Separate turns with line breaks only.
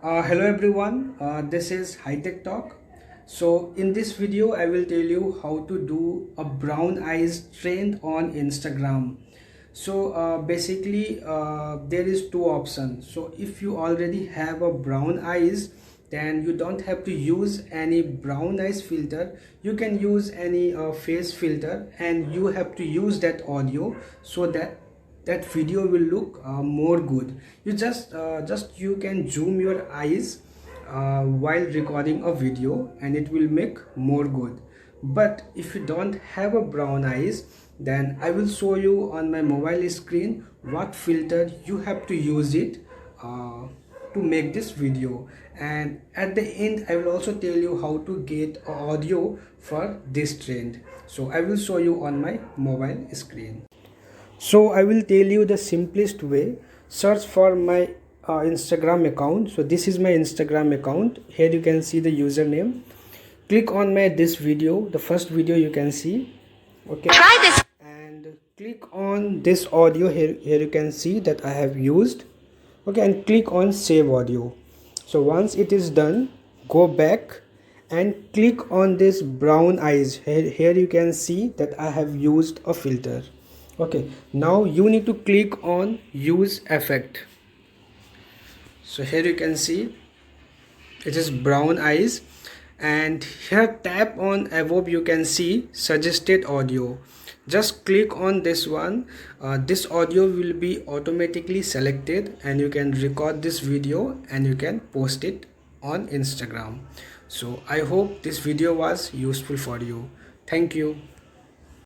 Hello everyone, this is Hitech Talk. So in this video I will tell you how to do a brown eyes trend on Instagram. So basically there is two options. So if you already have a brown eyes, then you don't have to use any brown eyes filter. You can use any face filter, and you have to use that audio so that video will look more good. You just you can zoom your eyes while recording a video, and it will make more good. But if you don't have a brown eyes, then I will show you on my mobile screen what filter you have to use it to make this video, and at the end I will also tell you how to get audio for this trend. So I will show you on my mobile screen. So I will tell you the simplest way. Search for my Instagram account. So this is my Instagram account. Here you can see the username. Click on my this video, the first video you can see. Okay, try this and click on this audio. Here you can see that I have used. Okay, and click on save audio. So once it is done, go back and click on this brown eyes. Here you can see that I have used a filter. Okay, now you need to click on use effect. So here you can see it is brown eyes, and here tap on above, you can see suggested audio. Just click on this one. This audio will be automatically selected, and you can record this video and you can post it on Instagram. So I hope this video was useful for you. Thank you.